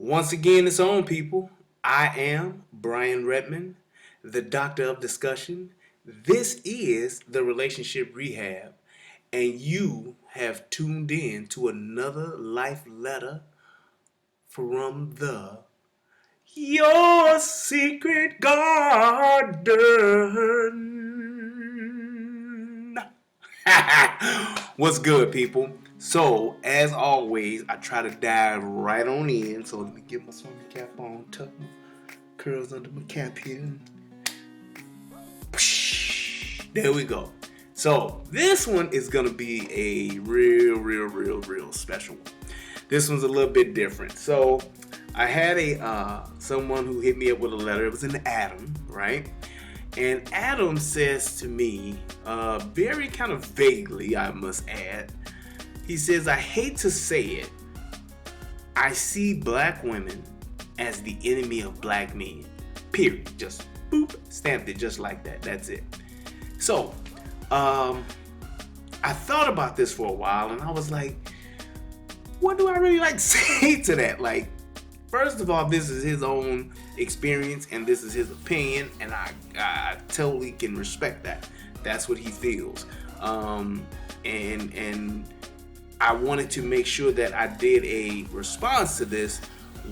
Once again, it's on, people. I am Brian Redman, the doctor of discussion. This is the Relationship Rehab, and you have tuned in to another life letter from the Your Secret Garden. What's good, people? So, as always, I try to dive right on in. So, let me get my swimming cap on, tuck my curls under my cap here. There we go. So, this one is going to be a real special one. This one's a little bit different. So, I had someone who hit me up with a letter. It was an Adam, right? And Adam says to me, very kind of vaguely, I must add, he says, I hate to say it, I see black women as the enemy of black men. Period. Just boop, stamped it just like that. That's it. So, I thought about this for a while and I was like, what do I really like to say to that? Like, first of all, this is his own experience and this is his opinion, and I totally can respect that. That's what he feels. And I wanted to make sure that I did a response to this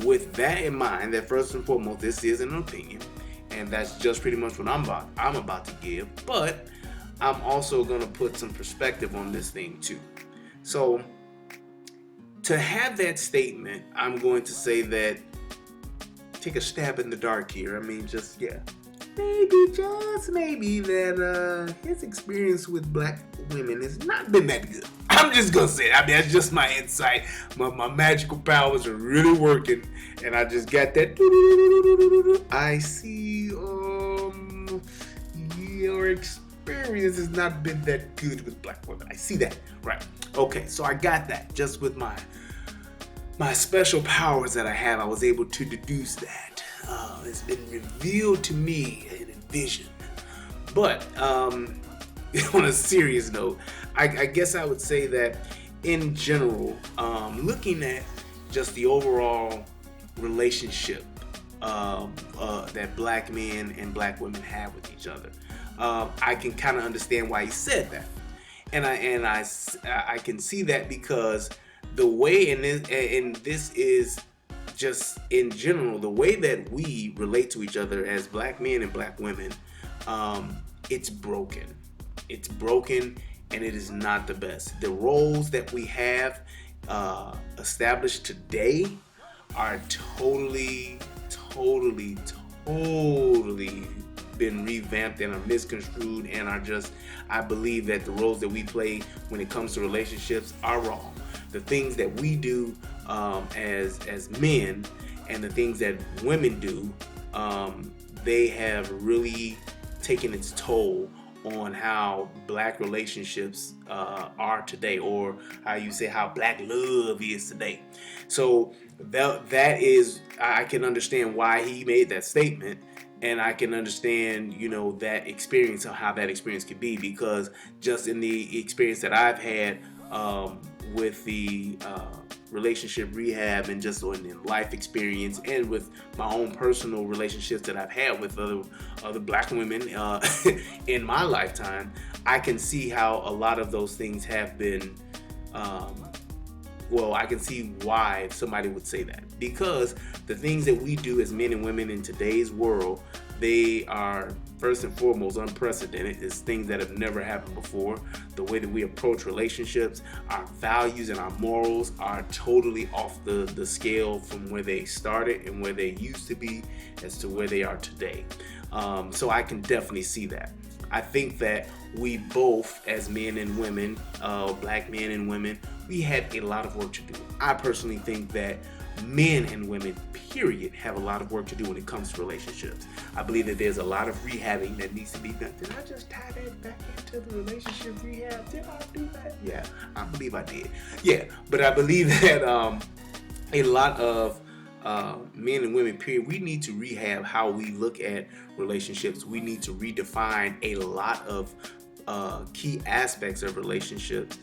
with that in mind, that first and foremost, this is an opinion, and that's just pretty much what I'm about to give, but I'm also going to put some perspective on this thing too. So, to have that statement, I'm going to say that, take a stab in the dark here. I mean, just just maybe that his experience with black women has not been that good. I'm just gonna say it. I mean, that's just my insight. My magical powers are really working, and I just got that. I see. Your experience has not been that good with black women. I see that. Right. Okay. So I got that just with my special powers that I have. I was able to deduce that. It's been revealed to me in a vision. But on a serious note, I guess I would say that in general, looking at just the overall relationship that black men and black women have with each other, I can kind of understand why he said that, and I can see that because the way and this is just in general, the way that we relate to each other as black men and black women, it's broken. It's broken, and it is not the best. The roles that we have established today are totally been revamped and are misconstrued and are just, I believe that the roles that we play when it comes to relationships are wrong. The things that we do as men and the things that women do, they have really taken its toll on how black relationships are today, or how you say how black love is today. So that is, I can understand why he made that statement, and I can understand, that experience, of how that experience could be, because just in the experience that I've had with the relationship rehab, and just in life experience, and with my own personal relationships that I've had with other black women in my lifetime, I can see how a lot of those things have been I can see why somebody would say that, because the things that we do as men and women in today's world, they are first and foremost unprecedented. It's things that have never happened before. The way that we approach relationships, our values and our morals are totally off the scale from where they started and where they used to be as to where they are today. So I can definitely see that. I think that we both, as men and women, black men and women, we have a lot of work to do. I personally think that men and women, period, have a lot of work to do when it comes to relationships. I believe that there's a lot of rehabbing that needs to be done. Did I just tie that back into the relationship rehab? Did I do that? Yeah, I believe I did. Yeah, but I believe that a lot of men and women, period, we need to rehab how we look at relationships. We need to redefine a lot of key aspects of relationships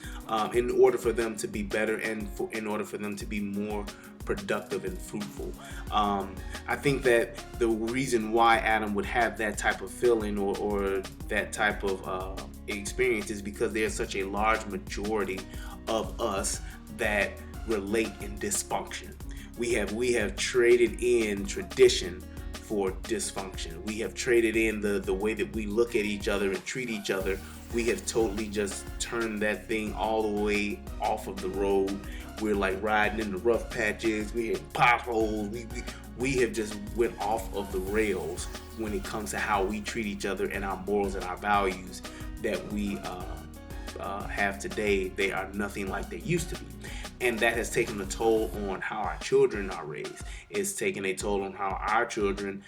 in order for them to be better and in order for them to be more productive and fruitful. I think that the reason why Adam would have that type of feeling or that type of experience is because there's such a large majority of us that relate in dysfunction. We have traded in tradition for dysfunction. We have traded in the way that we look at each other and treat each other. We have totally just turned that thing all the way off of the road. We're like riding in the rough patches. We hit potholes. We have just went off of the rails when it comes to how we treat each other and our morals and our values that we have today. They are nothing like they used to be. And that has taken a toll on how our children are raised. It's taken a toll on how our children,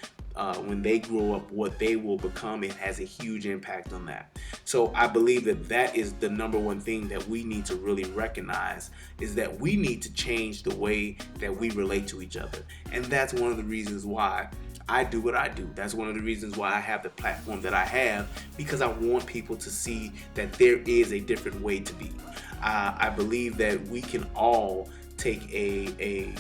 when they grow up, what they will become. It has a huge impact on that. So I believe that is the number one thing that we need to really recognize, is that we need to change the way that we relate to each other. And that's one of the reasons why I do what I do. That's one of the reasons why I have the platform that I have, because I want people to see that there is a different way to be. I believe that we can all take a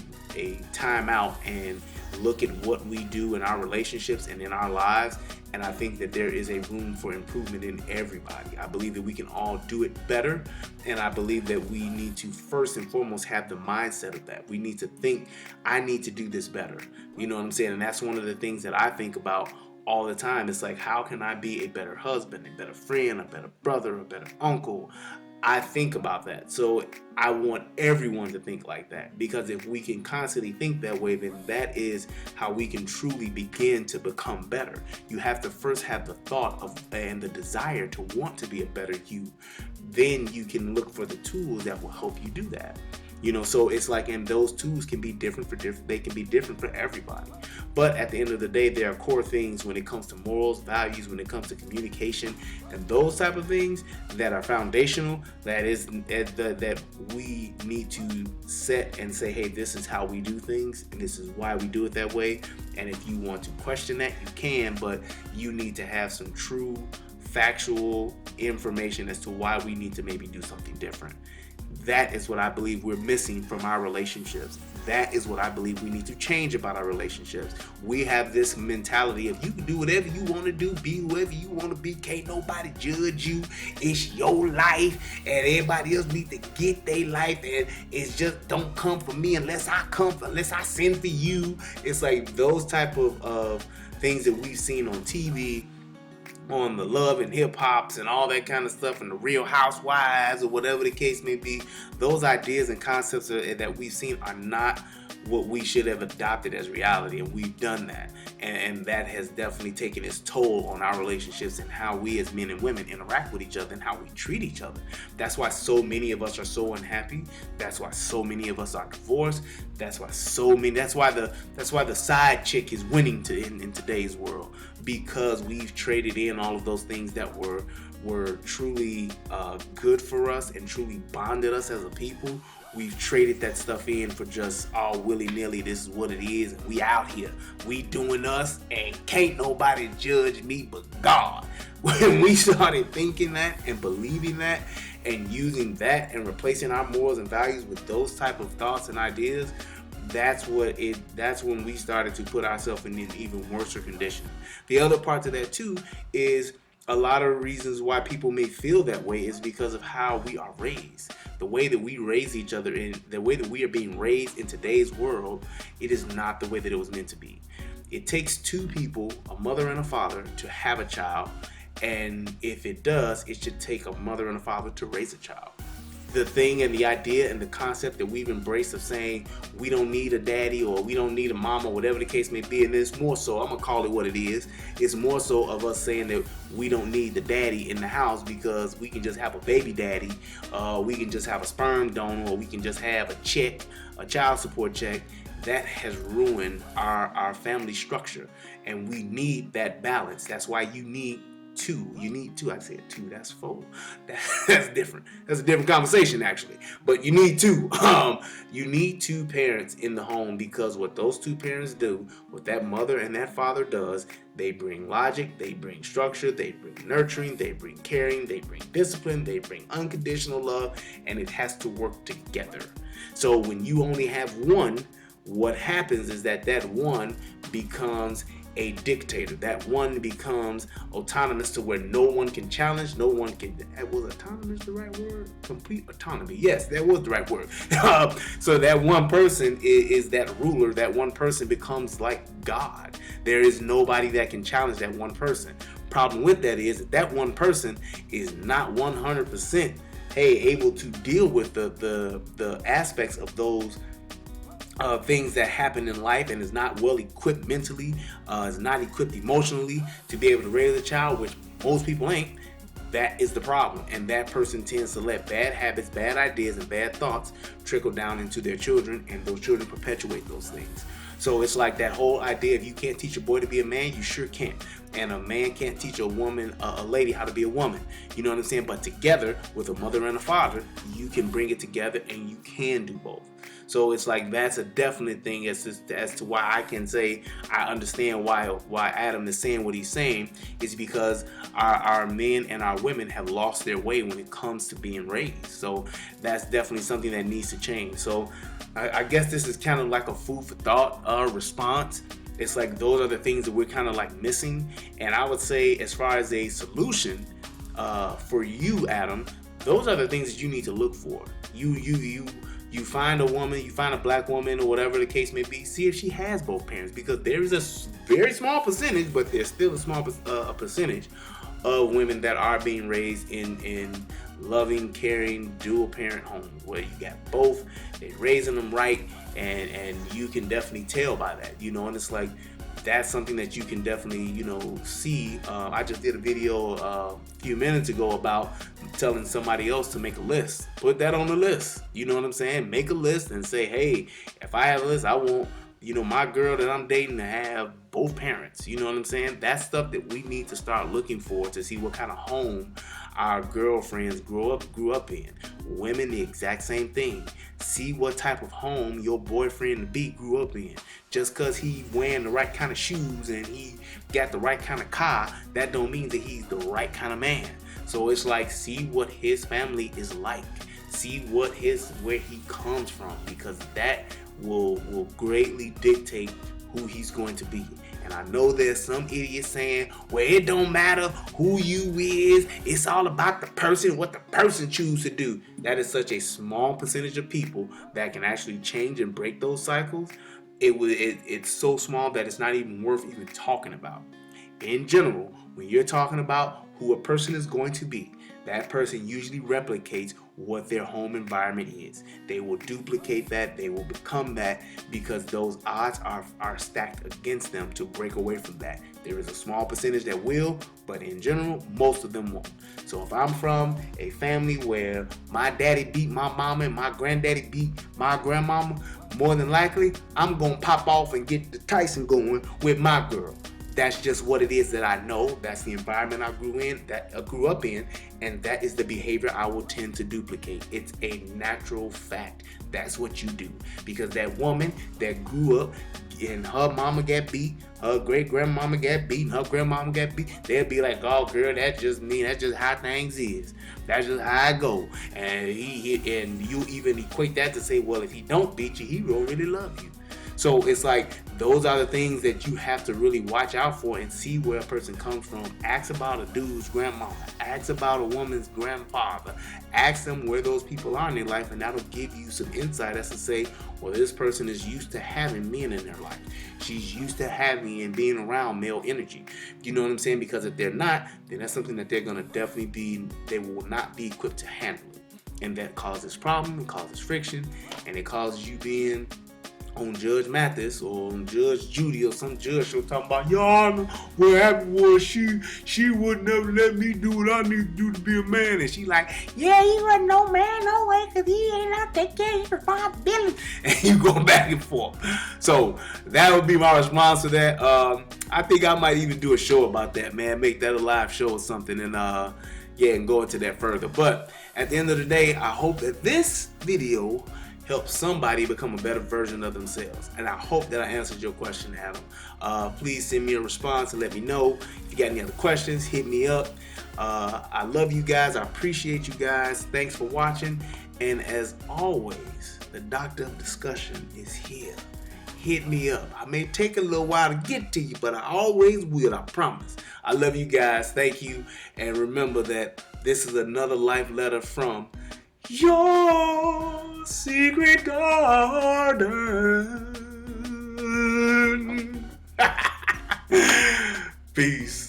time out and look at what we do in our relationships and in our lives, and I think that there is a room for improvement in everybody. I believe that we can all do it better, and I believe that we need to first and foremost have the mindset of that. We need to think, I need to do this better. You know what I'm saying? And that's one of the things that I think about all the time. It's like, how can I be a better husband, a better friend, a better brother, a better uncle? I think about that. So I want everyone to think like that, because if we can constantly think that way, then that is how we can truly begin to become better. You have to first have the thought of and the desire to want to be a better you. Then you can look for the tools that will help you do that. You know, so it's like, and those tools can be different they can be different for everybody. But at the end of the day, there are core things when it comes to morals, values, when it comes to communication, and those type of things that are foundational, that we need to set and say, hey, this is how we do things, and this is why we do it that way. And if you want to question that, you can, but you need to have some true, factual information as to why we need to maybe do something different. That is what I believe we're missing from our relationships. That is what I believe we need to change about our relationships. We have this mentality of you can do whatever you want to do, be whoever you want to be, can't nobody judge you. It's your life, and everybody else needs to get their life, and it's just don't come for me unless I send for you. It's like those type of things that we've seen on TV, on the Love and Hip Hops and all that kind of stuff, and the Real Housewives or whatever the case may be. Those ideas and concepts that we've seen are not what we should have adopted as reality, and we've done that, and that has definitely taken its toll on our relationships and how we as men and women interact with each other and how we treat each other. That's why so many of us are so unhappy. That's why so many of us are divorced. That's why the side chick is winning in today's world, because we've traded in all of those things that were truly good for us and truly bonded us as a people. We've traded that stuff in for just all willy-nilly. This is what it is, and we out here. We doing us, and can't nobody judge me but God. When we started thinking that and believing that and using that and replacing our morals and values with those type of thoughts and ideas, that's when we started to put ourselves in an even worse condition. The other part to that too is a lot of reasons why people may feel that way is because of how we are raised. The way that we raise each other and the way that we are being raised in today's world, it is not the way that it was meant to be. It takes two people, a mother and a father, to have a child. And if it does, it should take a mother and a father to raise a child. The thing and the idea and the concept that we've embraced of saying we don't need a daddy or we don't need a mama, whatever the case may be, and it's more so, I'm gonna call it what it is, it's more so of us saying that we don't need the daddy in the house because we can just have a baby daddy, we can just have a sperm donor, or we can just have a check, a child support check. That has ruined our family structure, and we need that balance. That's why you need two. I said two, that's four. That's different. That's a different conversation actually. But you need two. You need two parents in the home, because what those two parents do, what that mother and that father does, They bring logic, they bring structure, they bring nurturing, they bring caring, they bring discipline, they bring unconditional love, and it has to work together. So when you only have one, what happens is that one becomes a dictator. That one becomes autonomous to where no one can challenge, no one can. Was autonomous the right word? Complete autonomy. Yes, that was the right word. So that one person is that ruler. That one person becomes like God. There is nobody that can challenge that one person. Problem with that is that one person is not 100% able to deal with the aspects of those things that happen in life, and is not well equipped mentally, is not equipped emotionally to be able to raise a child, which most people ain't. That is the problem, and that person tends to let bad habits, bad ideas, and bad thoughts trickle down into their children, and those children perpetuate those things. So it's like that whole idea, if you can't teach a boy to be a man, you sure can't. And a man can't teach a woman, a lady, how to be a woman. You know what I'm saying? But together, with a mother and a father, you can bring it together, and you can do both. So it's like that's a definite thing as to why I can say I understand why Adam is saying what he's saying, is because our men and our women have lost their way when it comes to being raised. So that's definitely something that needs to change. So I guess this is kind of like a food for thought response. It's like those are the things that we're kind of like missing. And I would say, as far as a solution for you, Adam, those are the things that you need to look for. You find a woman, you find a black woman or whatever the case may be, see if she has both parents, because there is a very small percentage, but there's still a small percentage of women that are being raised in loving, caring, dual parent homes where you got both, they're raising them right, and you can definitely tell by that, and it's like, that's something that you can definitely, see. I just did a video a few minutes ago about telling somebody else to make a list. Put that on the list. You know what I'm saying? Make a list and say, hey, if I have a list, I want, my girl that I'm dating to have both parents. You know what I'm saying? That's stuff that we need to start looking for to see what kind of home our girlfriends grew up in. Women, the exact same thing. See what type of home your boyfriend to be grew up in. Just because he wearing the right kind of shoes and he got the right kind of car, that don't mean that he's the right kind of man. So it's like, see what his family is like. See where he comes from, because that will greatly dictate who he's going to be. And I know there's some idiot saying, well, it don't matter who you is, it's all about the person, what the person chooses to do. That is such a small percentage of people that can actually change and break those cycles. It's so small that it's not even worth even talking about. In general, when you're talking about who a person is going to be, that person usually replicates what their home environment is. They will duplicate that, they will become that, because those odds are stacked against them to break away from that. There is a small percentage that will, but in general, most of them won't. So if I'm from a family where my daddy beat my mama and my granddaddy beat my grandmama, more than likely, I'm going to pop off and get the Tyson going with my girl. That's just what it is that I know. That's the environment I grew up in, and that is the behavior I will tend to duplicate. It's a natural fact. That's what you do. Because that woman that grew up and her mama got beat, her great grandmama got beat, and her grandmama got beat, they'll be like, oh girl, that's just me, that's just how things is. That's just how I go. And you even equate that to say, well, if he don't beat you, he don't really love you. So it's like, those are the things that you have to really watch out for and see where a person comes from. Ask about a dude's grandmama. Ask about a woman's grandfather. Ask them where those people are in their life, and that'll give you some insight as to say, well, this person is used to having men in their life. She's used to having and being around male energy. You know what I'm saying? Because if they're not, then that's something that they're going to definitely they will not be equipped to handle it. And that causes problem, it causes friction, and it causes you being on Judge Mathis or on Judge Judy or some judge show talking about, Your Honor, what happened was she would never let me do what I need to do to be a man. And she like, yeah, he wasn't no man, no way, because he ain't out taking care of his responsibility. And you go back and forth. So that would be my response to that. I think I might even do a show about that, man. Make that a live show or something, and and go into that further. But at the end of the day, I hope that this video help somebody become a better version of themselves. And I hope that I answered your question, Adam. Please send me a response and let me know. If you got any other questions, hit me up. I love you guys. I appreciate you guys. Thanks for watching. And as always, the Doctor of Discussion is here. Hit me up. I may take a little while to get to you, but I always will, I promise. I love you guys. Thank you. And remember that this is another life letter from your secret garden. Peace.